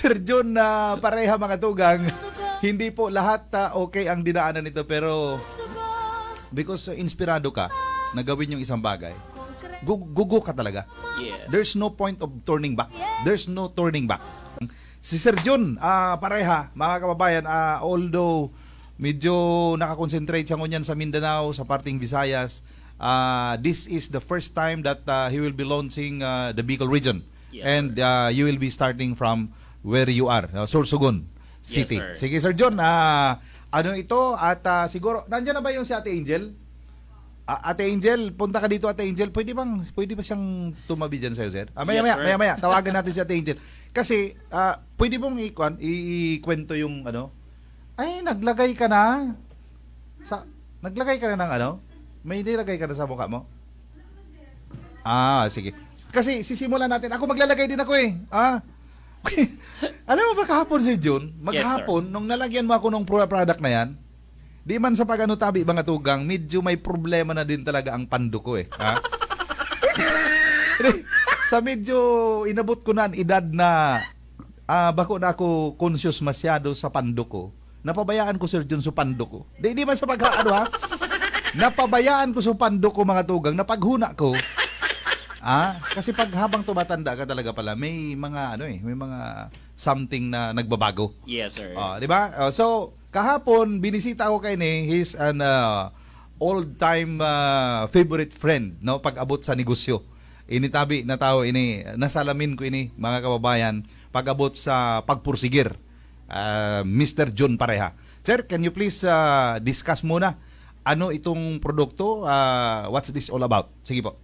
Sir John na pareha mga tugang, hindi po lahat okay ang dinaanan nito, pero because inspirado ka na gawin yung isang bagay, gugo ka talaga. Yes. There's no point of turning back. There's no turning back. Si Sir John, pareha, mga kababayan, although medyo nakakonsentrate siya ngunyan sa Mindanao, sa parting Visayas, this is the first time that he will be launching the Bicol region. Yes, and you will be starting from where you are, Sorsogon City. Yes, sir. Sige, Sir John, ano ito? At siguro, nandiyan na ba yung si Ate Angel? Ate Angel, punta ka dito, Ate Angel. Pwede ba siyang tumabi dyan sa'yo, sir? Maya, tawagan natin si Ate Angel. Kasi, pwede mong ikwento yung ano? Ay, naglagay ka na. Naglagay ka na ng ano? May nilagay ka na sa mukha mo? Sige. Kasi sisimulan natin. Ako maglalagay din ako eh. Alam mo ba kahapon, Sir John? Maghapon, nung nalagyan mo ako ng product na yan, di man sa pag-ano tabi, mga tugang, medyo may problema na din talaga ang pando ko eh. Sa medyo inabot ko na ang edad na bako na ako conscious masyado sa pando ko. Napabayaan ko, Sir John, sa pando ko. Di man sa pag-ano ha? Napabayaan ko sa pando ko, mga tugang, na paghuna ko. Kasi pag habang tumatanda ka talaga pala, may mga may mga something na nagbabago. Yes, sir. Di ba? So, kahapon binisita ko kay ni, he's an old-time favorite friend, no, pag-abot sa negosyo. Initabi na tao ini, nasalamin ko ini, mga kababayan, pag-abot sa pagpursigir. Mr. John Pareha. Sir, can you please discuss muna ano itong produkto? What's this all about? Sige po.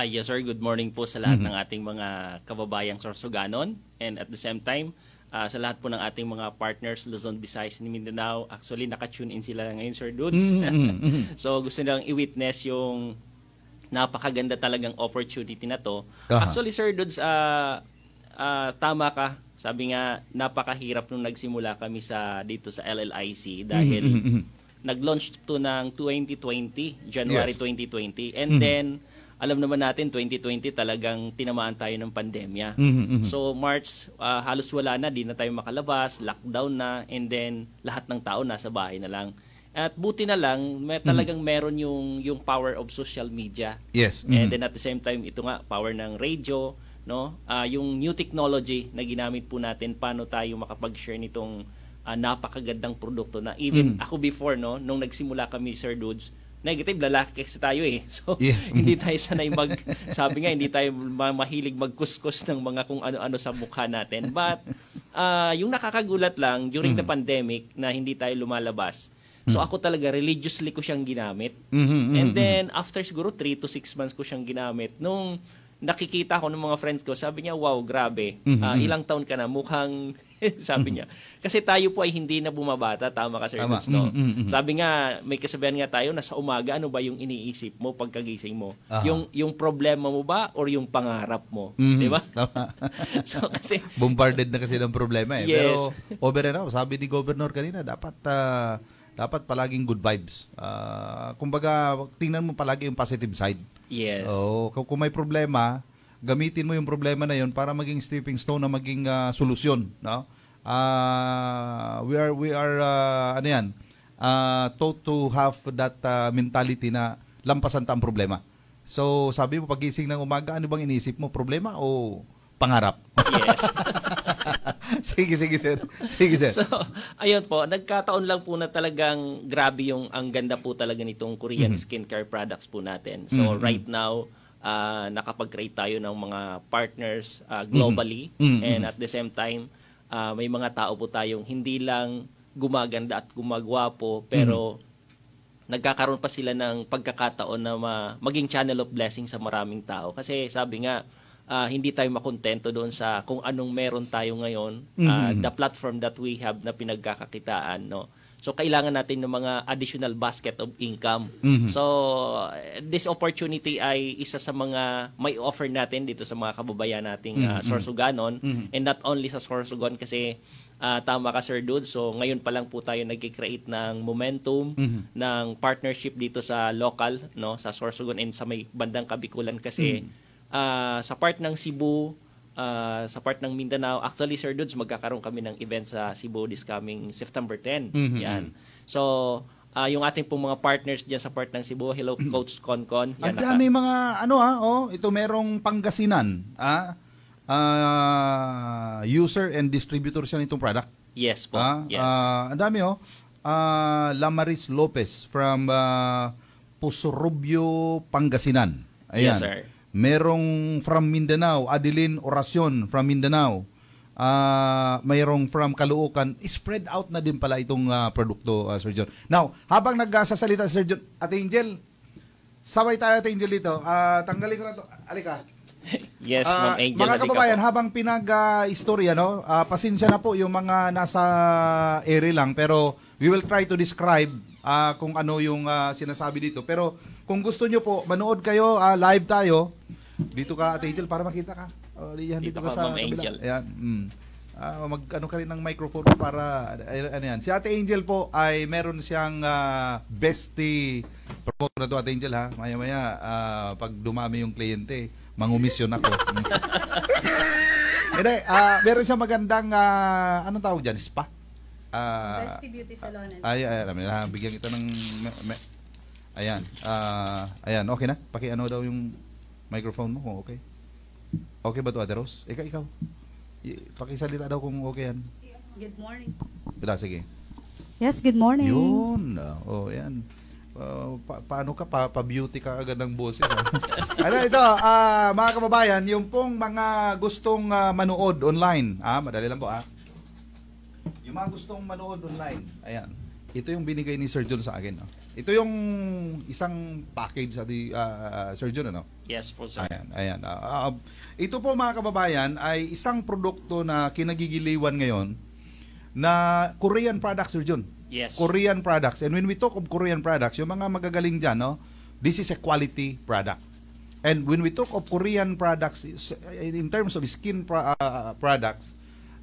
Yes, sir. Good morning po sa lahat ng ating mga kababayang Sorsoganon, and at the same time, sa lahat po ng ating mga partners, Luzon, Visayas, and Mindanao. Actually, naka-tune in sila ngayon, Sir Dudes. So, gusto nilang i-witness yung napakaganda talagang opportunity na to. Actually, Sir Dudes, tama ka. Sabi nga, napakahirap nung nagsimula kami dito sa LLIC dahil nag-launch to ng 2020, January 2020. And then, alam naman natin, 2020 talagang tinamaan tayo ng pandemya. So March, halos wala na, di na tayo makalabas, lockdown na, and then lahat ng tao nasa bahay na lang. At buti na lang, talagang meron yung power of social media. Yes. And then at the same time, ito nga, power ng radio, no? Yung new technology na ginamit po natin, paano tayo makapag-share nitong napakagandang produkto na even ako before, no, nung nagsimula kami, Sir Dudes, negative, lalaki kasi tayo eh. So, hindi tayo sanay sabi nga, hindi tayo mahilig magkuskus ng mga kung ano-ano sa mukha natin. But, yung nakakagulat lang, during the pandemic, na hindi tayo lumalabas, so ako talaga, religiously ko siyang ginamit. And then, after siguro 3 to 6 months ko siyang ginamit, nung nakikita ko ng mga friends ko, sabi niya, wow, grabe. Ilang taon ka na, mukhang, sabi niya. Kasi tayo po ay hindi na bumabata, tama ka, Sir Dudes, no? Sabi nga, may kasabihan nga tayo na sa umaga, ano ba yung iniisip mo pagkagising mo? Yung problema mo ba or yung pangarap mo? Di ba? So, kasi bombarded na kasi ng problema eh. Yes. Pero over and out, sabi ni Governor kanina, dapat palaging good vibes. Kumbaga, tingnan mo palagi yung positive side. Yes. Kung may problema, gamitin mo yung problema na yun para maging stepping stone na maging solusyon, no? We are taught to have that mentality na lampasan ta ang problema. So, sabi mo pagising ng umaga, ano bang iniisip mo? Problema o pangarap? Yes. Sige, sir. Sige, sir. So, ayun po, nagkataon lang po na talagang grabe ang ganda po talaga nitong Korean skincare products po natin. So, right now, nakapag-create tayo ng mga partners globally, and at the same time, may mga tao po tayong hindi lang gumaganda at gumagwapo, pero nagkakaroon pa sila ng pagkakataon na maging channel of blessing sa maraming tao. Kasi sabi nga, hindi tayo makontento doon sa kung anong meron tayo ngayon, the platform that we have na pinagkakakitaan, no? So, kailangan natin ng mga additional basket of income. So, this opportunity ay isa sa mga may offer natin dito sa mga kababayan nating Sorsoganon. And not only sa Sorsogon kasi tama ka, Sir Dude. So, ngayon pa lang po tayo nag-create ng momentum, ng partnership dito sa local, no, sa Sorsogon and sa may bandang Kabikulan kasi sa part ng Cebu, sa part ng Mindanao. Actually, Sir Dudes, magkakaroon kami ng event sa Cebu this coming September 10. Yan. So, yung ating pong mga partners diyan sa part ng Cebu, hello Coach Concon. Ang dami mga ito merong Pangasinan, user and distributor siya nitong product. Yes po. Yes. Ang dami Lamaris Lopez from Pusurubio, Pangasinan. Ayan. Yes, sir. Merong from Mindanao, Adeline Oracion from Mindanao. Mayroong from Caloocan. Spread out na din pala itong produkto, Sir John. Now, habang nagsasalita Sir John, Ate Angel, sabay tayo Ate Angel dito. Tanggalin ko na to. Alika. Yes, Ma'am Angel. Mga kababayan, habang pinag-istorya, pasensya na po yung mga nasa ere lang, pero we will try to describe kung ano yung sinasabi dito. Pero kung gusto nyo po, manood kayo, live tayo. Dito ka, Ate Angel, para makita ka. Dito ka sa kabila. Ayan. Mag-ano ka rin ng microphone para, ano yan. Si Ate Angel po ay meron siyang bestie promote na to, Ate Angel, ha. Maya-maya, pag dumami yung kliyente, mangumisyon ako. Hindi, meron siyang magandang, anong tawag dyan? Spa? Bestie Beauty Salon. Bigyan kita ng ayan. Ayan, okay na? Paki-ano daw yung microphone mo kung okay. Okay ba to, Ate Rose? Ikaw. Pakisalita daw kung okay yan. Good morning. Sige. Yes, good morning. Yun. Yan. Paano ka? Pa-beauty ka agad ng boses. Ito, mga kababayan, yung pong mga gustong manood online. Madali lang po, Yung mga gustong manood online, ayan. Ito yung binigay ni Sir John sa akin. Ito yung isang package sa Sir John, ano? Yes po, sir. Ayan. Ito po, mga kababayan, ay isang produkto na kinagigiliwan ngayon na Korean products, Sir John. Yes. Korean products. And when we talk of Korean products, yung mga magagaling dyan, this is a quality product. And when we talk of Korean products, in terms of skin products,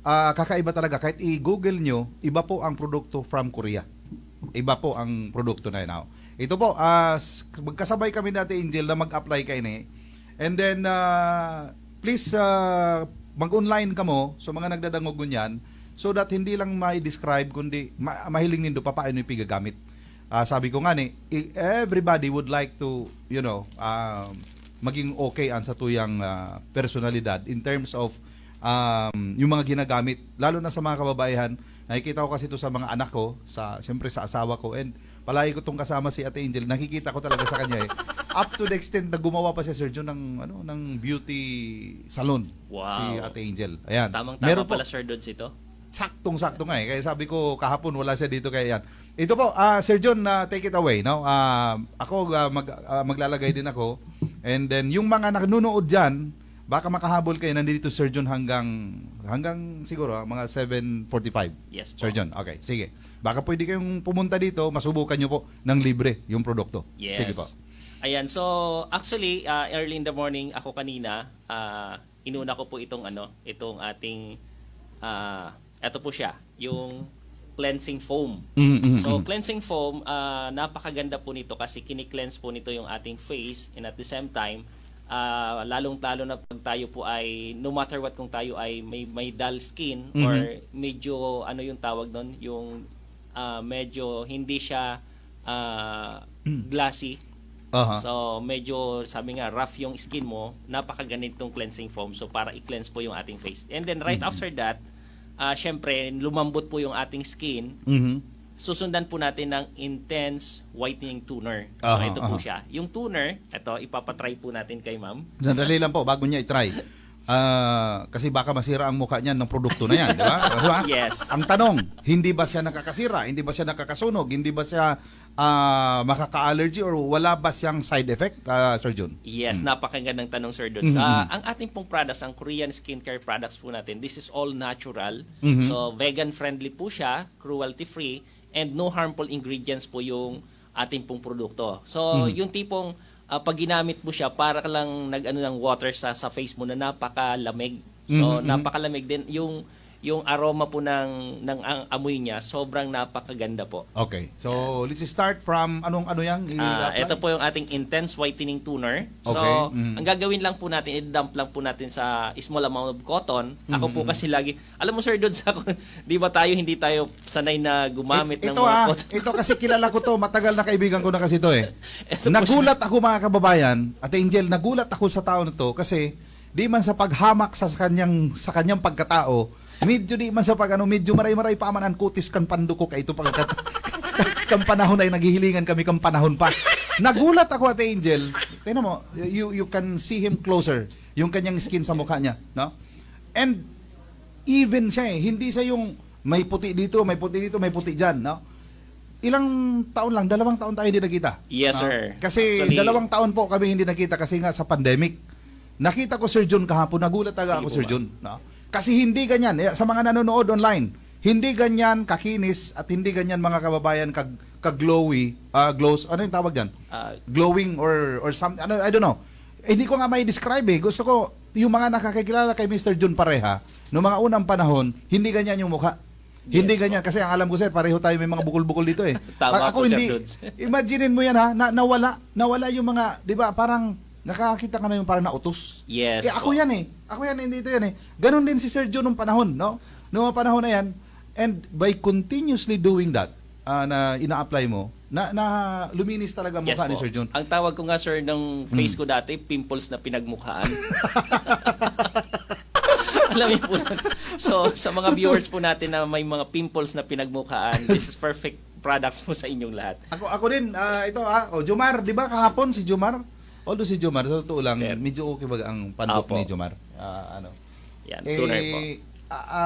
kakaiba talaga. Kahit i-google nyo, iba po ang produkto from Korea. Iba po ang produkto na yun. Ito po, magkasabay kami dati, Angel, na mag-apply kayo ni. And then, please, mag-online ka mo, so mga nagdadangog niyan, so that hindi lang ma-describe, kundi mahiling nindo pa paano yung pigagamit. Sabi ko nga everybody would like to, maging okay ang sa tuyang personalidad in terms of yung mga ginagamit, lalo na sa mga kababayan. Nakikita ko kasi ito sa mga anak ko, siyempre sa asawa ko, and palagi ko itong kasama si Ate Angel, nakikita ko talaga sa kanya up to the extent na gumawa pa si Sir John ng beauty salon. Wow. Si Ate Angel. Ayan. Tamang-tama pala Sir Dudes ito. Saktong-sakto nga Kaya sabi ko kahapon wala siya dito kaya yan. Ito po, Sir John, take it away. Ako maglalagay din ako. And then yung mga nanonood dyan, baka makahabol kayo nandito Sir John hanggang siguro mga 7:45. Yes po. Sir John, okay, sige. Baka pwede kayong pumunta dito, masubukan nyo po ng libre yung produkto. Yes. Sige po. Ayan, so actually early in the morning ako kanina, inuna ko po itong ating ito po siya, yung cleansing foam. So cleansing foam, napakaganda po nito kasi kini-cleanse po nito yung ating face, and at the same time lalong-talo na pag tayo po ay no matter what, kung tayo ay may dull skin or medyo yung tawag doon, yung medyo hindi siya glassy. So medyo sabi nga rough yung skin mo, napakaganitong cleansing foam, so para i-cleanse po yung ating face. And then right after that, syempre lumambot po yung ating skin. Susundan po natin ng intense whitening toner. So ito po siya. Yung toner, ito ipapatry po natin kay ma'am. Sandali lang po bago niya i-try. Kasi baka masira ang mukha niyan ng produkto na yan, di ba? Diba? Yes. Ang tanong, hindi ba siya nakakasira? Hindi ba siya nakakasunog? Hindi ba siya makaka-allergy or wala ba siyang side effect, Sir John? Yes, napakagandang tanong, Sir Dudes. Ang ating pong products, ang Korean skincare products po natin, this is all natural. So vegan-friendly po siya, cruelty-free, and no harmful ingredients po yung ating pong produkto. So yung tipong pag ginamit mo siya, para ka lang ng water sa face mo na napakalamig. So napakalamig din. yung aroma po ng ang amoy niya, sobrang napakaganda po. Okay. So, let's start from ano yang Ito po yung ating Intense Whitening Toner. So, Okay. ang gagawin lang po natin, i-dump lang po natin sa small amount of cotton. Ako po kasi lagi, alam mo sir, doon sa, di ba hindi tayo sanay na gumamit ng ito mga cotton. ito kasi kilala ko to, matagal na kaibigan ko na kasi to eh. Ito po Nagulat ako mga kababayan, at Angel, nagulat ako sa tao na to kasi di man sa paghamak sa kanyang pagkatao, medyo di man sa medyo maray-maray pa man ang kutis kan panduko kay ito kan panahon ay naghihilingan kami kan panahon pa. Nagulat ako at Angel. Tingnan mo, you can see him closer, yung kanyang skin sa mukha niya, no? And even siya hindi siya yung may puti dito, may puti dito, may puti diyan, no? Ilang taon lang, 2 taon tayo hindi nakita. Yes, no? sir. Kasi Actually, 2 taon po kami hindi nakita kasi nga sa pandemic. Nakita ko Sir John kahapon, nagulat talaga ako Sige po, Sir John, no? Kasi hindi ganyan, sa mga nanonood online, hindi ganyan kakinis at hindi ganyan mga kababayan kaglowy, glows, ano yung tawag diyan? Glowing or something, I don't know. Hindi ko nga may describe eh. Gusto ko yung mga nakakakilala kay Mr. John Pareha noong mga unang panahon, hindi ganyan yung mukha. Yes, Hindi ganyan kasi ang alam ko sir, pareho tayo may mga bukol-bukol dito eh. Tama Ako po, Sir hindi. Dudes. Imaginein mo yan ha, nawala yung mga, 'di ba? Parang nakakita ka na yung parang nautos. Yes. Ako po. yan eh. Ako yan, hindi ito yan eh. Ganon din si Sir John nung panahon, no? Noong panahon na yan, and by continuously doing that, na ina-apply mo, na luminis talaga ang Yes mukha ni po. Sir John. Ang tawag ko nga sir ng face ko dati, pimples na pinagmukhaan. Alam niyo po. So, sa mga viewers po natin na may mga pimples na pinagmukhaan, this is perfect products po sa inyong lahat. Ako din, ito Jomar, di ba kahapon si Jomar? Although si Jomar, sa totoo lang, Sir. medyo okay ba ang pandok Opo. ni Jomar? Yan, tuner po.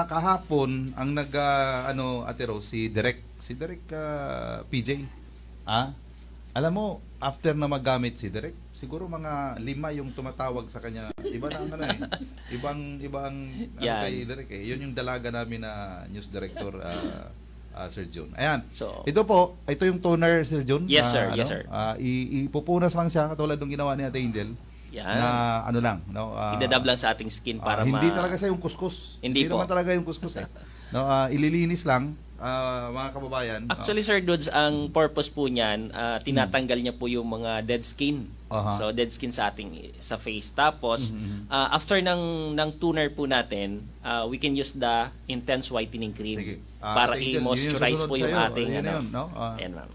Kahapon, ang Ate Rose, si Derek PJ. Alam mo, after na magamit si Derek, siguro mga 5 yung tumatawag sa kanya. Iba na ibang Yan. kay Derek eh. Yun yung dalaga namin na news director, Sir John. Ayan. So, Ito yung toner, Sir John. Yes, sir. Yes, sir. Ipupunas lang siya katulad ng ginawa ni Ate Angel. yan. Na no? Idadab lang sa ating skin para hindi talaga siya yung kuskus. Hindi po. naman talaga yung kuskus eh. No, ililinis lang mga kababayan. Actually, Sir Dudes, ang purpose po niyan, tinatanggal niya po yung mga dead skin. Aha. So, dead skin sa face. Tapos, after ng toner po natin, we can use the Intense Whitening Cream Sige. para Ate Angel, i-moisturize yun yung po yung susunod ating sa'yo. Ayan yun, no? ayan, ma'am.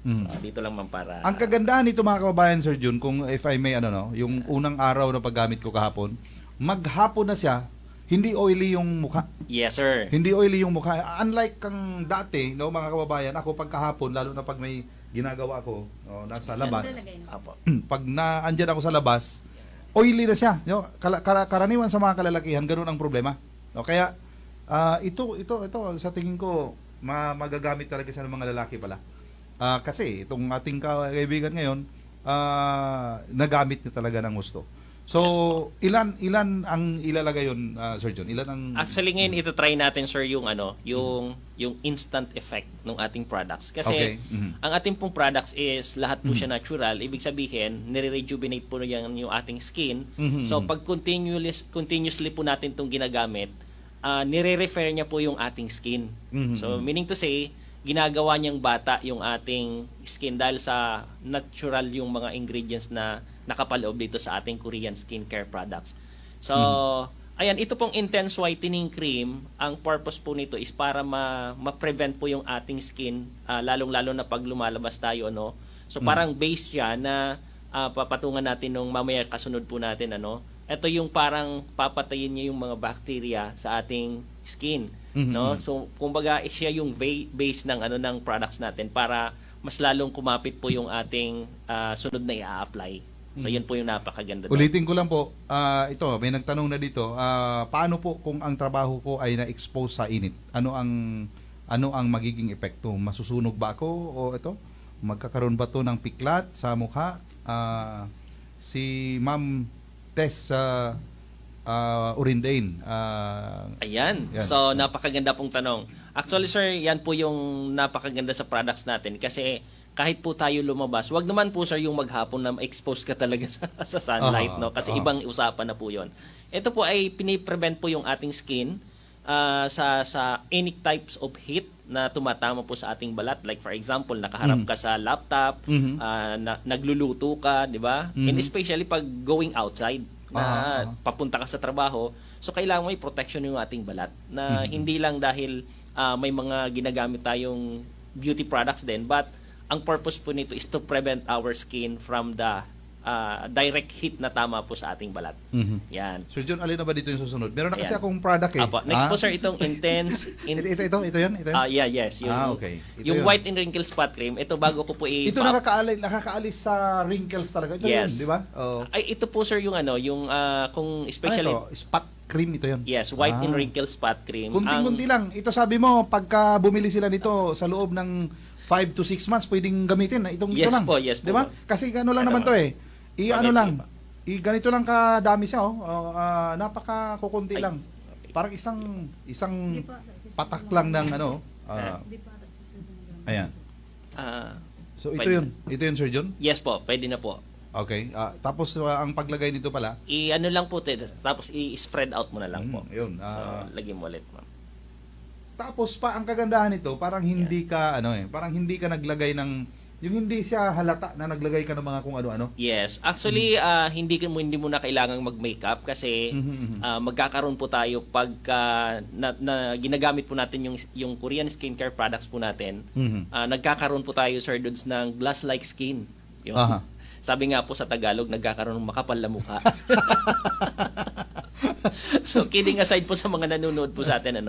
Mm. So, dito lang ma'am para... Ang kagandahan nito mga kababayan, Sir Jun, kung if I may, yung unang araw na paggamit ko kahapon, maghapon na siya, hindi oily yung mukha. Yes, sir. Hindi oily yung mukha. Unlike kang dati, no, mga kababayan, ako pagkahapon, lalo na pag may ginagawa ko, nasa labas, Apo. pag naandyan ako sa labas, oily na siya. No? Karaniwan sa mga kalalakihan, ganun ang problema. No? Kaya, ito, sa tingin ko, magagamit talaga sa mga lalaki pala. Kasi itong ating kaibigan ngayon, nagamit niya talaga ng gusto. So, Yes, ilan ang ilalagay yun, Sir John? Ilan ang... Actually, ngayon ito try natin, sir, yung yung instant effect ng ating products. Kasi, ang ating pong products is lahat po siya natural. Ibig sabihin, nire-rejuvenate po yan yung ating skin. So, pag continuously po natin itong ginagamit, nire-refer niya po yung ating skin. So, meaning to say, ginagawa niyang bata yung ating skin dahil sa natural yung mga ingredients na nakapaloob dito sa ating Korean skincare products. So, ayan, ito pong Intense Whitening Cream, ang purpose po nito is para ma-prevent po yung ating skin, lalong-lalo na pag lumalabas tayo, no? So, parang base siya na papatungan natin nung mamaya kasunod po natin, ito yung parang papatayin niya yung mga bacteria sa ating skin, no? So kumbaga siya yung base ng ng products natin para mas lalong kumapit po yung ating sunod na i-apply. So yun po yung napakaganda. Ulitin ko lang po, ito, may nagtanong na dito, paano po kung ang trabaho ko ay na-expose sa init? Ano ang magiging epekto? Masusunog ba ako o ito? Magkakaroon ba to ng piklat sa mukha? Si Ma'am Tess Urindain. Ayan. Yan. So, napakaganda pong tanong. Actually, sir, yan po yung napakaganda sa products natin kasi kahit po tayo lumabas, wag naman po, sir, yung maghapon na ma-expose ka talaga sa sunlight, no? Kasi ibang usapan na po yon. Ito po ay piniprevent po yung ating skin sa any types of heat na tumatama po sa ating balat. Like for example, nakaharap ka sa laptop, nagluluto ka, di ba? And especially pag going outside, na papunta ka sa trabaho, so kailangan may protection yung ating balat na hindi lang dahil may mga ginagamit tayong beauty products din, but ang purpose po nito is to prevent our skin from the direct heat na tama po sa ating balat. Yan. Sir John, alin na ba dito yung susunod? Meron na kasi Ayan. akong product eh. Apo. Next po sir, itong intense... Ito yan? Yes. Okay. Ito Yung yun. white and wrinkle spot cream, ito bago ko po Ito nakakaalis sa wrinkles talaga. Ito Yes. yun, di ba? Oh. Ay, ito po sir yung kung especially... Ano ito? Spot cream ito yun. Yes, white and wrinkle spot cream. Kunting-kunti lang. Ito sabi mo, pagka bumili sila nito sa loob ng 5 to 6 months, pwedeng gamitin. Ito lang. Yes po. Di ba? Kasi ano lang naman to eh. Ganito lang kadami siya napaka-kukunti lang. Parang isang patak lang ng ayan. So ito pwede. yun Sir John? Yes po, pwede na po. Okay. Tapos ang paglagay nito pala, Lang po, tapos i-spread out mo na lang po. Yun. So, lagyan mo ulit, ma'am. Tapos pa ang kagandahan nito, parang hindi ka parang hindi ka naglagay ng yung hindi siya halata na naglagay ka ng mga kung ano-ano. Yes. Actually, hindi mo na kailangang mag-makeup kasi magkakaroon po tayo pagka na ginagamit po natin yung Korean skincare products po natin. Nagkakaroon po tayo, Sir Dudes, ng glass-like skin. Yun. Sabi nga po sa Tagalog, nagkakaroon ng makapal na mukha. So, kidding aside po sa mga nanonood po sa atin,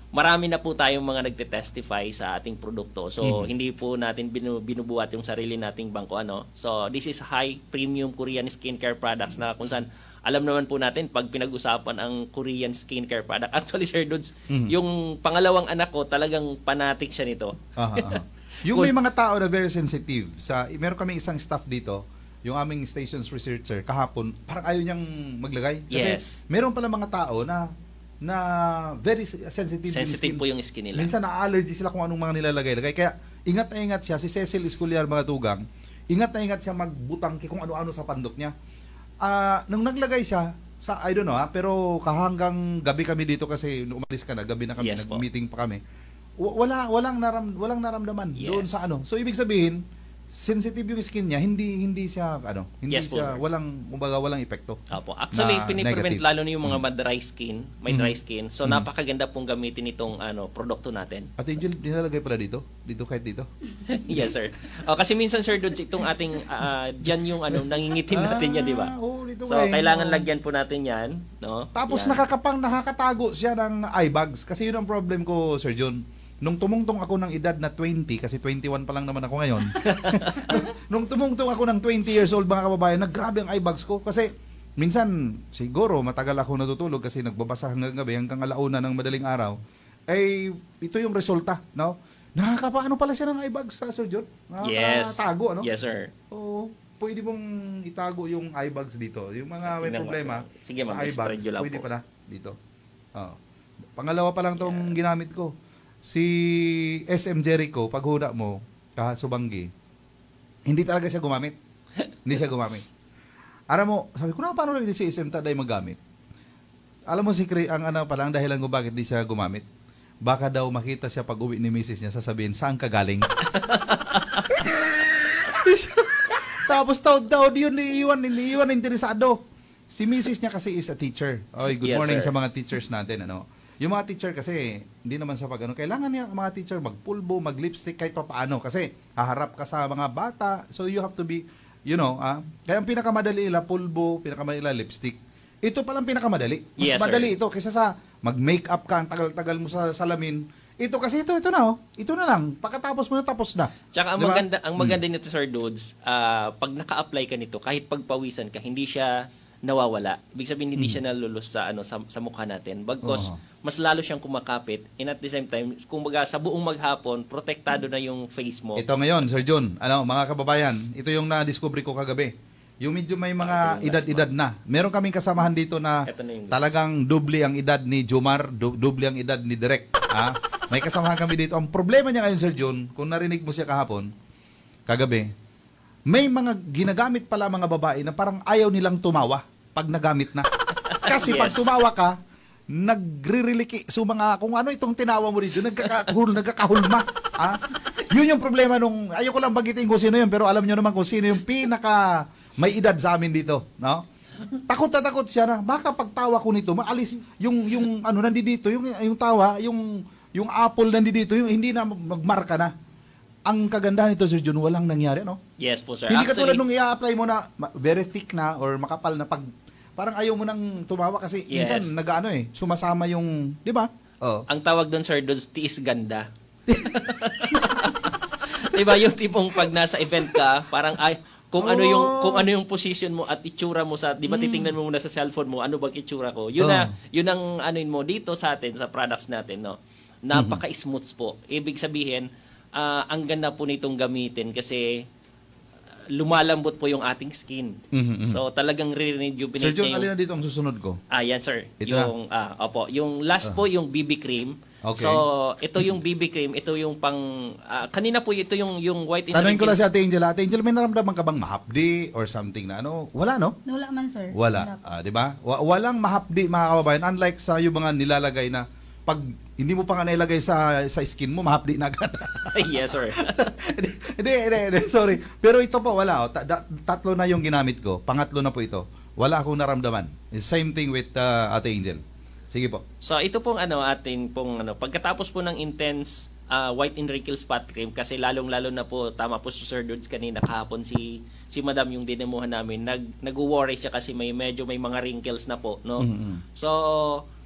marami na po tayong mga nagte-testify sa ating produkto. So, hindi po natin binubuhat yung sarili nating bangko. So, this is high premium Korean skincare products na kung saan alam naman po natin pag pinag-usapan ang Korean skincare product. Actually, Sir Dudes, yung pangalawang anak ko, talagang fanatic siya nito. Yung may mga tao na very sensitive. Meron kami isang staff dito, yung aming stations researcher, kahapon, parang ayaw niyang maglagay. Kasi meron pala mga tao na very sensitive po yung skin nila. Minsan na-allergy sila kung anong mga nilalagay. Kaya ingat na ingat siya. Si Cecil Esculiar, mga tugang, ingat na ingat siya magbutang kung ano-ano sa pandok niya. Nung naglagay siya, I don't know pero kahanggang gabi kami dito kasi umalis ka na, gabi na kami, nag-meeting pa kami. Walang naramdaman doon sa So ibig sabihin, sensitive yung skin niya, hindi siya walang epekto. Opo. Actually, piniprevent lalo na yung mga dry skin, may dry skin. So napakaganda pong gamitin itong produkto natin. At Angel, dinalagay pala dito kahit dito. Yes, sir. Kasi minsan, Sir Dudes, itong ating diyan yung nangingitim natin yan, di ba? So kailangan lagyan po natin yan, Tapos nakakatago siya ng eye bags kasi yun ang problem ko, Sir John. Nung tumungtong ako ng edad na 20, kasi 21 pa lang naman ako ngayon. Nung tumungtong ako ng 20 years old, mga kababayan, naggrabe ang eye bags ko. Kasi minsan, siguro, matagal ako natutulog kasi nagbabasa hanggang gabi, hanggang alauna ng madaling araw. Ito yung resulta, Nakakapaano pala siya ng eye bags, Sir John? Nakakatago, Yes, sir. Oo. Pwede mong itago yung eye bags dito. Yung mga may problema sige, sa eye bags, pwede pala dito. Pangalawa pa lang tong ginamit ko. Si SM Jericho, pag huda mo, Subanggi, hindi talaga siya gumamit. Hindi siya gumamit. Alam mo, sabi ko, paano rin si SM Taday magamit? Alam mo, palang dahilan ko bakit hindi siya gumamit? Baka daw makita siya pag uwi ni misis niya, sasabihin, saan ka galing? Tapos taod yun, iniiwan interesado. Si misis niya kasi is a teacher. Good morning sa mga teachers natin, Yung mga teacher kasi, hindi naman sa kailangan niya mga teacher magpulbo, mag-lipstick, kahit pa paano. Kasi, haharap ka sa mga bata. So, you have to be, kaya ang pinakamadali nila, pulbo, pinakamadali nila, lipstick. Ito palang pinakamadali. Mas madali ito kaysa sa mag-makeup ka, ang tagal-tagal mo sa salamin. Ito kasi ito na, Ito na lang. Pagkatapos mo na, tapos na. Tsaka ang maganda nito, Sir Dudes, pag naka-apply ka nito, kahit pagpawisan ka, hindi siya nawawala. Ibig sabihin, hindi siya nalulus sa mukha natin. Bagkos, mas lalo siyang kumakapit. And at the same time, kumbaga sa buong maghapon, protektado na yung face mo. Ito ngayon, Sir John, mga kababayan, ito yung na-discover ko kagabi. Yung medyo may mga edad-edad na. Meron kaming kasamahan dito na talagang doble ang edad ni Jomar, doble ang edad ni Direk. May kasamahan kami dito. Ang problema niya ngayon, Sir John, kung narinig mo siya kagabi, may mga ginagamit pala mga babae na parang ayaw nilang tumawa pag nagamit na. Kasi pag tumawa ka, nagrireliki so mga kung ano itong tinawa mo dito, nagkakahulma. Yun yung problema nung, ayoko lang bagitin kung sino yun, pero alam nyo naman kung sino yung pinaka may edad sa amin dito, no? Takot na takot siya na, baka pagtawa ko nito, maalis yung ano nandito, yung tawa, yung apple nandito, yung hindi na magmarka na. Ang kagandahan nito, Sir Jun, walang nangyari, no? Yes po, sir. Hindi Actually, katulad nung i-apply mo na very thick na or makapal na parang ayaw mo nang tumawa kasi Yes. minsan sumasama yung, di ba? Oh. ang tawag doon, sir, doon tiis ganda. Diba yung tipong pag nasa event ka, parang ay kung ano yung position mo at itsura mo sa, 'di ba titingnan mo muna sa cellphone mo, ano bang itsura ko? Yun ang anuin mo dito sa atin sa products natin, no. Napaka-smooth po. Ibig sabihin, ang ganda po nitong gamitin kasi lumalambot po yung ating skin. So talagang re-rejuvenate Sir John, niya alin na dito ang susunod ko? yan sir. Ito Yung opo, yung last po yung BB cream. Okay. So ito yung BB cream, ito yung pang kanina po ito yung white Tanungin ko lang si ingredients. Ate Angel, may naramdaman ka bang mahapdi or something na ano? Wala, no? Wala man, sir. Wala. Di ba? Walang mahapdi, mga kababayan. Unlike sa yung mga nilalagay na pag hindi mo pa nga nailagay sa skin mo, mahapdi na agad. Yes sir. Hindi, sorry. Pero ito po, wala. Tatlo na yung ginamit ko. Pangatlo na po ito. Wala akong naramdaman. Same thing with Ate Angel. Sige po. So ito pong atin pong pagkatapos po ng intense white and wrinkle spot cream kasi lalong-lalo na po tama po si Sir Dudes kanina kahapon si Madam yung dinemuhan namin nag-worry siya kasi medyo may mga wrinkles na po, no. So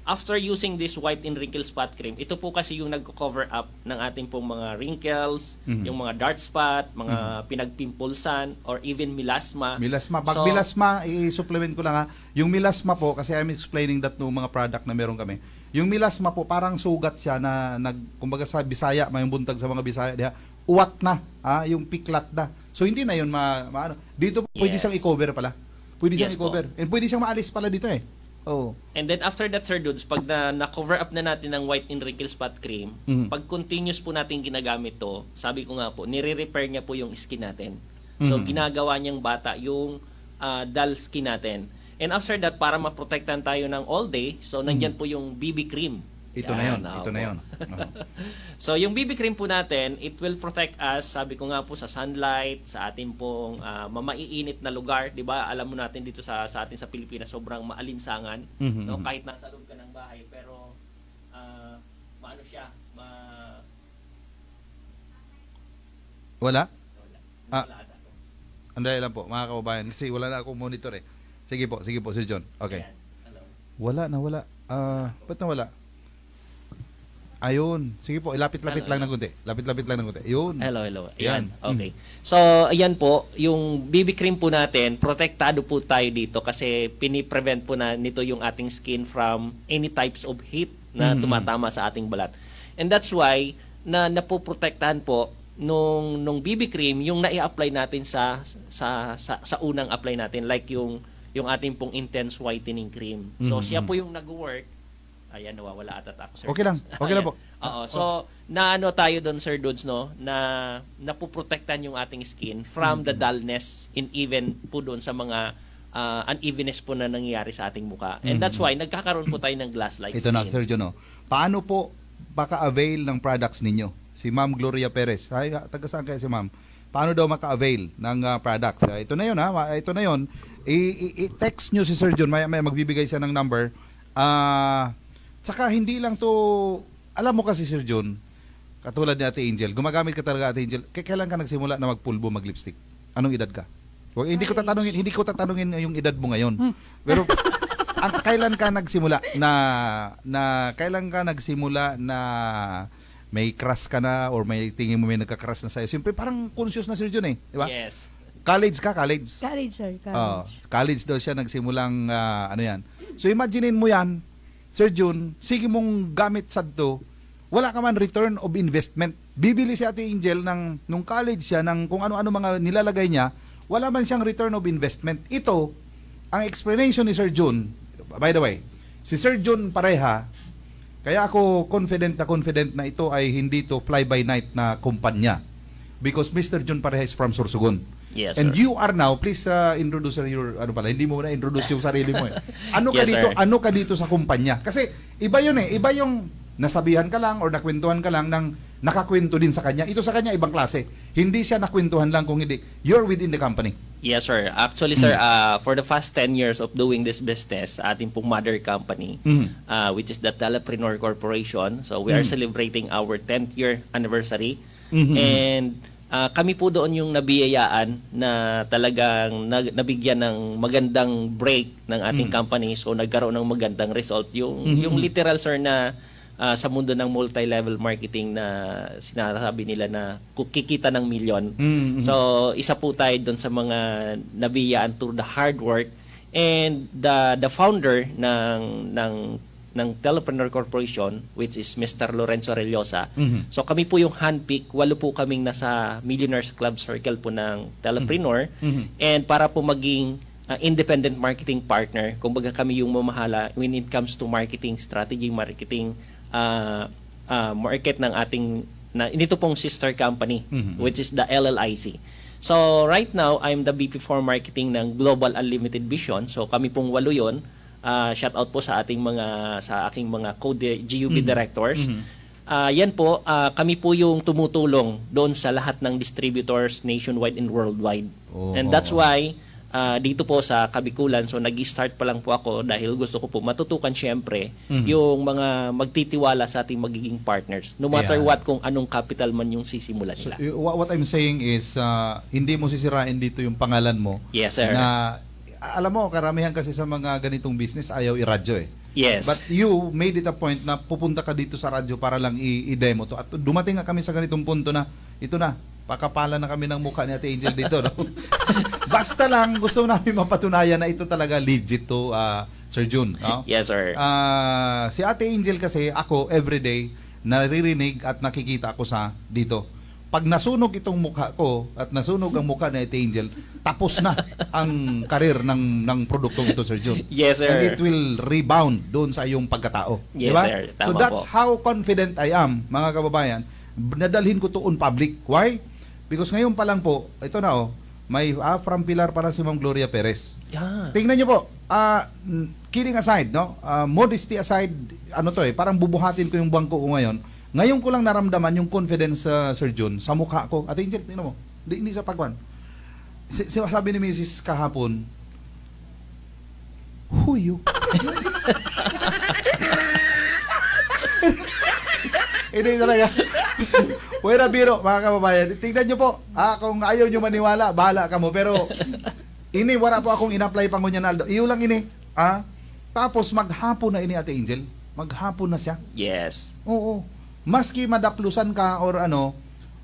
after using this white and wrinkle spot cream, ito po kasi yung nag-cover up ng ating pong mga wrinkles, yung mga dark spot, mga pinagpimpulsan, or even melasma. Melasma. Pag melasma, i-supplement ko lang ha. Yung melasma po, kasi I'm explaining that no mga product na meron kami. Yung melasma po, parang sugat siya na kumbaga sa Bisaya, may buntag sa mga Bisaya, diha, uwat na, yung piklat na. So hindi na yun maano. Dito pwede siyang i-cover pala. Pwede siyang i-cover. And pwede siyang maalis pala dito eh. Oh. And then after that, Sir Dudes, pag na-cover up na natin ng white and wrinkle spot cream, pag continuous po natin ginagamit to, sabi ko nga po, nire-repair niya po yung skin natin. So ginagawa niyang bata yung dull skin natin. And after that, para maprotektan tayo ng all day, so nandyan po yung BB cream. Ito na yun. Ito na yun. So yung BB cream po natin, it will protect us, sabi ko nga po, sa sunlight, sa ating pong mamaiinit na lugar, 'di ba? Alam mo natin dito sa atin sa Pilipinas, sobrang maalinsangan, no? Kahit nasa loob ka ng bahay, pero maano siya, Wala? wala. Andali lang po, mga kababayan. Kasi wala na akong monitor eh. Sige po, Sir John. Okay. Ayan. Hello. Wala. Ba't na wala? Ayun. Sige po, ilapit-lapit lang ng konti. Lapit-lapit lang ng konti. Ayun. Hello. Yan. Ayan. Okay. So, ayan po, yung BB cream po natin, protektado po tayo dito kasi pini-prevent po na nito yung ating skin from any types of heat na tumatama sa ating balat. And that's why na napoprotektahan po nung BB cream yung nai-apply natin sa unang apply natin, like yung ating pong intense whitening cream. So siya po yung nag-work. Ayan, nawawala ata ako, Sir. Okay lang. Dudes. Okay lang po. Oo. So, naano tayo doon, Sir Dudes, no? Na napoprotektan yung ating skin from the dullness and even po doon sa mga unevenness po na nangyayari sa ating muka. And that's why nagkakaroon po tayo ng glass-like Ito skin. na, Sir John. No? Paano po maka-avail ng products ninyo? Si Ma'am Gloria Perez. Ay, taga saan kaya si Ma'am? Paano daw maka-avail ng products? Ito na yun, ha? Ito na yun. I-text nyo si Sir John. May magbibigay siya ng number. Tsaka hindi lang to, alam mo kasi Sir John, katulad ni Ate Angel, gumagamit ka talaga Ate Angel, kailan ka nagsimula na magpulbo, mag-lipstick? Anong edad ka? Hindi ko tatanungin yung edad mo ngayon. Pero kailan ka nagsimula na may crush ka na or may tingin mo may nagka-crush na sa'yo? Siyempre parang conscious na Sir John eh, di ba? Yes. College ka, college? College, sir. College. College daw siya nagsimulang ano yan. So imaginein mo yan, Sir Jun, sige mong gamit sadto, wala ka man return of investment. Bibili si Ate Angel nung college siya ng kung ano-ano mga nilalagay niya, wala man siyang return of investment. Ito, ang explanation ni Sir Jun, by the way, si Sir Jun Pareha, kaya ako confident na ito ay hindi to fly-by-night na kumpanya. Because Mr. Jun Pareha is from Sorsogon. Yes, And sir. you are now, please introduce your, ano pala, hindi mo na introduce yung sarili mo eh. Ano ka Yes, dito, sir. ano ka dito sa kumpanya? Kasi iba yun eh, iba yung nasabihan ka lang or nakwentuhan ka lang ng nakakwento din sa kanya. Ito sa kanya, ibang klase. Hindi siya nakwentuhan lang kung hindi. You're within the company. Yes, sir. Actually, sir, for the past 10 years of doing this business, ating pong mother company, which is the Telepreneur Corporation. So, we are celebrating our 10th year anniversary. And kami po doon yung nabiyayaan na talagang nabigyan ng magandang break ng ating company. So, nagkaroon ng magandang result. Yung literal, sir, na sa mundo ng multi-level marketing na sinasabi nila na kikita ng milyon. So, isa po tayo doon sa mga nabiyaan through the hard work, and the founder ng Telepreneur Corporation, which is Mr. Lorenzo Rellosa. So, kami po yung handpick, 8 po kaming nasa Millionaires Club Circle po ng Telepreneur, and para po maging independent marketing partner, kumbaga kami yung mamahala when it comes to marketing strategy, marketing market ng ating nito pong sister company, which is the LLIC. So right now, I'm the VP for marketing ng Global Unlimited Vision. So kami pong 8 yon. Shout out po sa ating sa aking mga GUB directors. Yan po, kami po yung tumutulong doon sa lahat ng distributors nationwide and worldwide. And that's why dito po sa Kabikulan, so nag-start pa lang po ako dahil gusto ko po matutukan syempre yung mga magtitiwala sa ating magiging partners. No matter what, kung anong capital man yung sisimulan nila. So, what I'm saying is, hindi mo sisirain dito yung pangalan mo. Yes, sir. Na, alam mo, karamihan kasi sa mga ganitong business, ayaw i-radyo eh. Yes. But you made it a point na pupunta ka dito sa radyo para lang i-demo to. At dumating nga kami sa ganitong punto na, ito na, pakapala na kami ng mukha ni Ate Angel dito. No? Basta lang, gusto namin mapatunayan na ito talaga legit to, Sir Jun. No? Yes, sir. Si Ate Angel kasi, ako, everyday, naririnig at nakikita ako sa dito. Pag nasunog itong mukha ko at nasunog ang mukha ni Ate Angel, tapos na ang karir ng produktong ito, Sir Jun. Yes, sir. And it will rebound doon sa iyong pagkatao. Yes, diba? sir. Tama So that's po. how confident I am, mga kababayan. Nadalhin ko to on public. Why? Because ngayon pa lang po, ito na may from Pilar para si Ma'am Gloria Perez. Yeah. Tingnan nyo po, kidding aside, no? Modesty aside, parang bubuhatin ko yung bangko ko ngayon. Ngayon ko lang naramdaman yung confidence, Sir John, sa mukha ko. Ate Angel, tingnan mo, hindi sa pagwan. Sabi ni Mrs. kahapon, who you? Hindi talaga. Pwera biro, mga kababayan. Tingnan nyo po, kung ayaw nyo maniwala, bahala ka mo. Pero, wala po akong in-apply pang Naldo. Iyo lang Tapos, maghapon na Ate Angel. Maghapon na siya. Yes. Oo. Maski madaplusan ka or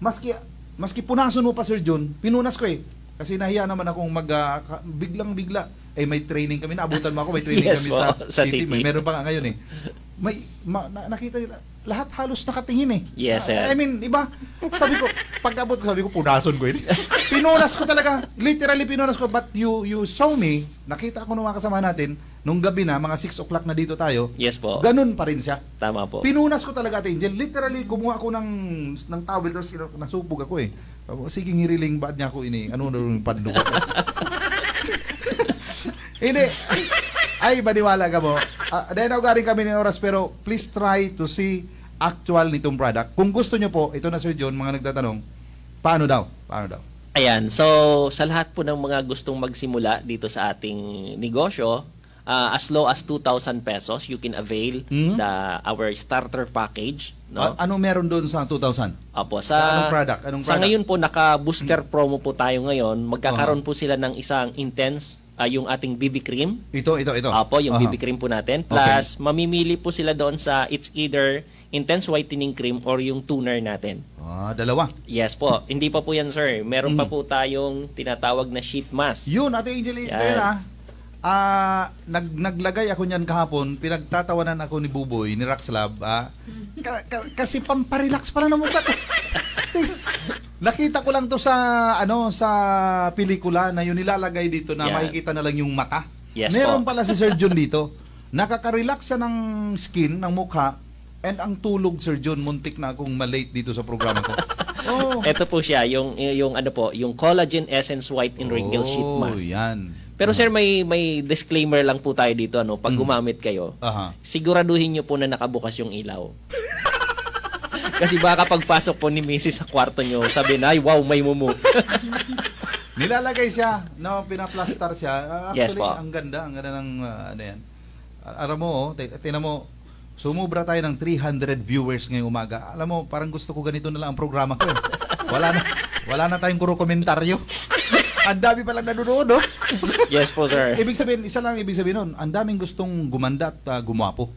maski punason mo pa, Sir John, pinunas ko eh. Kasi nahiya naman akong biglang-bigla. May training kami. Naabutan mo ako, may training Yes, kami po, sa sa city. city. Meron pa nga ngayon eh. Nakita lahat halos nakatingin eh. Yes, sir. I mean, iba? Pagkabot sabi ko, punason ko eh. Pinunas ko talaga. Literally pinunas ko. But you saw me, nakita ko nung mga kasama natin, nung gabi na, mga 6 o'clock na dito tayo. Yes po. Ganun pa rin siya. Tama po. Pinunas ko talaga, Ate Angel. Literally, kumuha ko ng towel, tapos nasupog ako eh. Sige, ngiriling, ba't niya ako ano yung pandugo ko? Hindi. Ay, maniwala ka mo. Dahil galing kami ng oras, pero please try to see actual nitong product. Kung gusto nyo po, ito na Sir John, mga nagtatanong, paano daw? Ayan, so sa lahat po ng mga gustong magsimula dito sa ating negosyo, as low as 2,000 pesos, you can avail our starter package. No? Ano meron doon sa 2,000? Opo, Anong product? Sa ngayon po, naka-booster promo po tayo ngayon. Magkakaroon po sila ng isang intense, yung ating BB cream. Ito. Opo, yung BB cream po natin. Plus, mamimili po sila doon sa it's either intense whitening cream or yung toner natin. Dalawa. Yes po. Hindi pa po yan, sir. Meron pa po tayong tinatawag na sheet mask. Yun, Ate Angel, ito yun naglagay ako niyan kahapon, pinagtatawanan ako ni Buboy, ni Raxlab, kasi pamparelax pala ng mukha. Nakita ko lang to sa pelikula na yun nilalagay dito na makikita na lang yung mata. Yes, meron po. pala si Sir John dito. Nakaka-relax siya ng skin, ng mukha, and ang tulog, Sir John, muntik na akong malate dito sa programa ko. Oh. Ito po siya, yung ano po, yung Collagen Essence White in Wrinkle Sheet Mask. Yan. Pero sir, may disclaimer lang po tayo dito, ano, pag gumamit kayo, Aha. siguraduhin nyo po na nakabukas yung ilaw. Kasi baka pagpasok po ni Mrs. sa kwarto nyo, sabi na, ay wow, may mumu. Nilalagay siya, no, pinaplastar siya. Yes Actually, po. ang ganda ng ano yan. Alam mo, tingnan mo, sumubra tayo ng 300 viewers ngayong umaga. Alam mo, parang gusto ko ganito na lang ang programa ko. Wala na tayong kuro komentaryo. Ang dami palang nanonood, no? Yes po, sir. Ibig sabihin, isa lang ibig sabihin nun, ang daming gustong gumanda at gumwapo.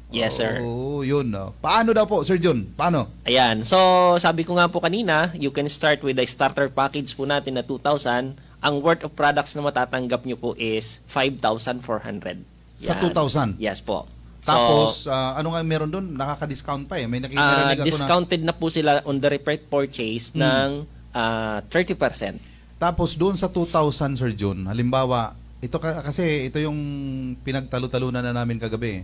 Yes, sir. Oo, yun. Paano daw po, Sir John? Paano? Ayan. So, sabi ko nga po kanina, you can start with the starter package po natin na 2,000. Ang worth of products na matatanggap nyo po is 5,400. Sa Yan. 2,000? Yes po. Tapos, ano nga meron doon? Nakaka-discount pa eh. May nakikarinig ako na... Discounted na po sila on the repeat purchase ng 30%. Tapos doon sa 2,000, Sir John, halimbawa, kasi ito yung pinagtalo-talunan na namin kagabi.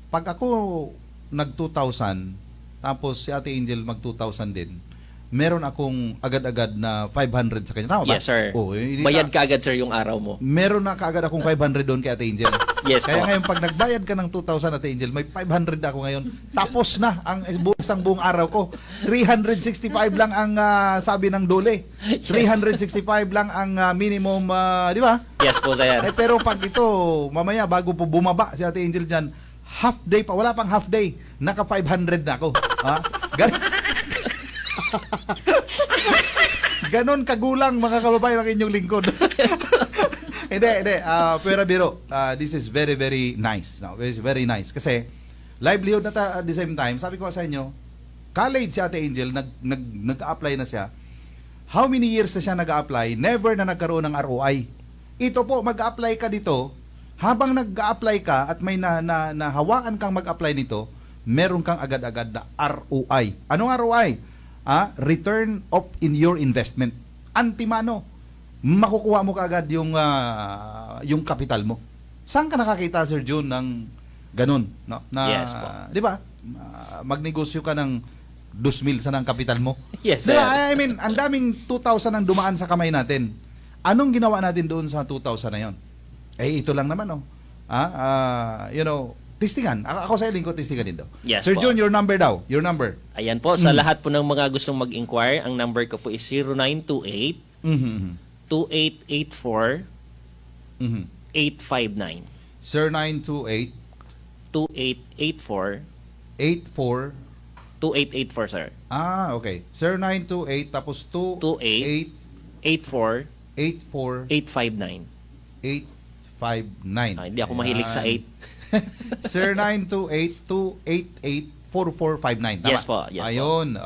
Pag ako nag-2,000, tapos si Ate Angel mag-2,000 din, meron akong agad-agad na 500 sa kanya. Tama ba? Yes, sir. Oh, Bayad ka agad, sir, yung araw mo. Meron na kaagad akong 500 doon kay Ate Angel. Yes Kaya po. ngayon, pag nagbayad ka ng 2,000, Ate Angel, may 500 ako ngayon. Tapos na ang isang buong araw ko. 365 lang ang sabi ng dole. 365 lang ang minimum, di ba? Yes po, sir. Pero pag ito, mamaya, bago po bumaba si Ate Angel dyan, half day pa, wala pang half day, naka 500 na ako. Ha? Ganon kagulang mga kababayan ng inyong lingkod. Hindi. Pero biro, this is very, very nice. No? Very nice. Kasi, livelihood na at the same time, sabi ko sa inyo, college si Ate Angel, nag-apply na siya. How many years na siya nag-apply? Never na nagkaroon ng ROI. Ito po, mag-apply ka dito, habang nag-apply ka at may nahawaan kang mag-apply nito, meron kang agad-agad na ROI. Anong ROI? Return of in your investment. Antimano, makukuha mo kaagad yung capital mo. Saan ka nakakita, Sir June, ng ganun? No? Yes po. Di ba? Magnegosyo ka ng 2,000 sa ng capital mo. Yes, Di sir. ba? I mean, ang daming 2,000 ang dumaan sa kamay natin. Anong ginawa natin doon sa 2,000 na yon? Ito lang naman, oh. Testingan. Ako sa iling ko, testingan din daw. Yes Sir po. June, your number daw. Your number. Ayan po, sa lahat po ng mga gustong mag-inquire, ang number ko po is 0928 Mm-hmm. 2884 Mm-hmm. 859. Sir 928 2884 84 2884, sir. Okay. Sir 928 tapos 28 84 84 859. 859. Hindi ako mahilig sa 8. Sir 928-288-4459. Tama? Yes po, yes po. Ayun.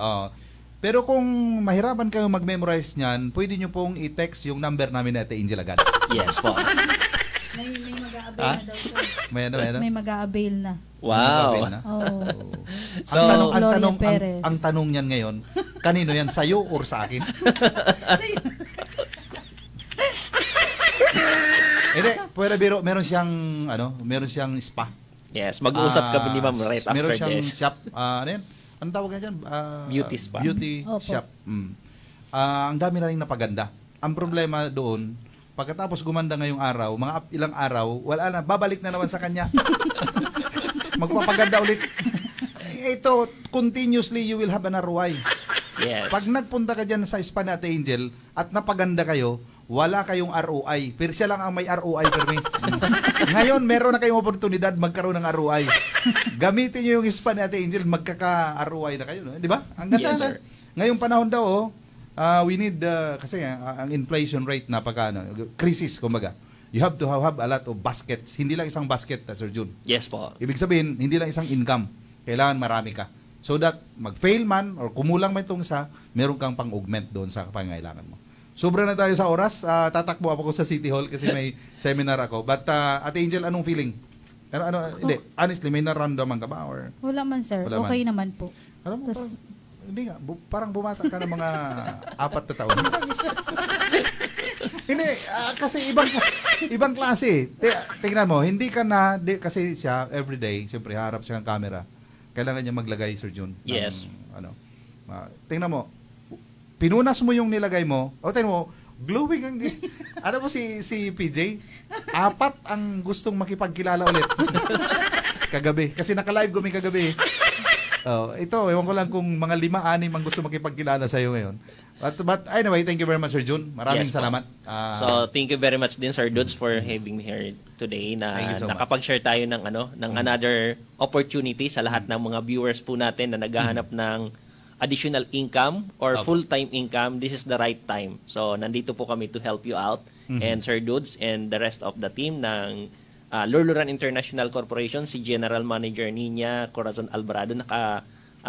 Pero kung mahirapan kayo mag-memorize niyan, pwede nyo pong i-text yung number namin na Ate Angel agad. Yes po. May mag-a-avail na daw po. May ano? May mag-a-avail na. Wow. Oh. So, ang tanong niyan ngayon, kanino yan? Sa'yo or sa akin? Hindi, pwede biro, meron siyang spa. yes, mag-uusap kami ni Ma'am right after meron siyang this. shop, ano yan? Anong tawag nga dyan? Beauty spa. Beauty Opo. shop. Ang dami na rin napaganda. Ang problema doon, pagkatapos gumanda ngayong araw, mga ilang araw, wala na, babalik na naman sa kanya. Magpapaganda ulit. Ito, continuously you will have an ROI. Yes. Pag nagpunta ka dyan sa spa ni Ate Angel at napaganda kayo, wala kayong ROI. Pero siya lang ang may ROI, Permi. Ngayon, meron na kayong oportunidad magkaroon ng ROI. Gamitin nyo yung spa ni Ate Angel, magkaka-ROI na kayo. No? Di ba? Ang ganda Yes, na. sir. Ngayong panahon daw, we need, kasi ang inflation rate na crisis, kumbaga. You have to have a lot of baskets. Hindi lang isang basket, Sir June. Yes po. Ibig sabihin, hindi lang isang income. Kailangan marami ka. So that, mag-fail man, or kumulang man itong isa, meron kang pang-augment doon sa pangangailangan mo. Sobra na tayo sa oras. Tatakbo ako sa City Hall kasi may seminar ako. But, Ate Angel, anong feeling? Hindi, honestly, may naramdaman ka ba? Or, Wala man, sir. Wala man. Okay naman po. alam mo, Tas- hindi nga, parang bumata ka ng mga 4 na taon. Hindi, kasi ibang klase. Tingnan mo, hindi ka na, kasi siya, everyday, siyempre, harap siya ng camera. Kailangan niya maglagay, Sir June. Yes. Tingnan mo, pinunas mo yung nilagay mo, o tayo mo, glowing ang... ano po si PJ? 4 ang gustong makipagkilala ulit. Kagabi. Kasi naka-live kami kagabi. Ito, ewan ko lang kung mga 5-6 ang gusto makipagkilala sa'yo ngayon. But anyway, thank you very much, Sir Jun. Maraming Yes, po. salamat. So, thank you very much din, Sir Dudes, for having me here today Thank na you so much. nakapag-share tayo ng another opportunity sa lahat ng mga viewers po natin na naghahanap ng additional income or Opo. full-time income. This is the right time. So, nandito po kami to help you out. And Sir Dudes and the rest of the team ng Luluran International Corporation, si General Manager Nina Corazon Alvarado,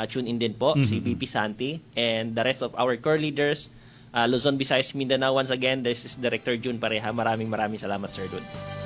tune in din po, si VP Santi, and the rest of our core leaders, Luzon, Visayas, Mindanao. Once again, this is Director June Pareha. Maraming salamat, Sir Dudes.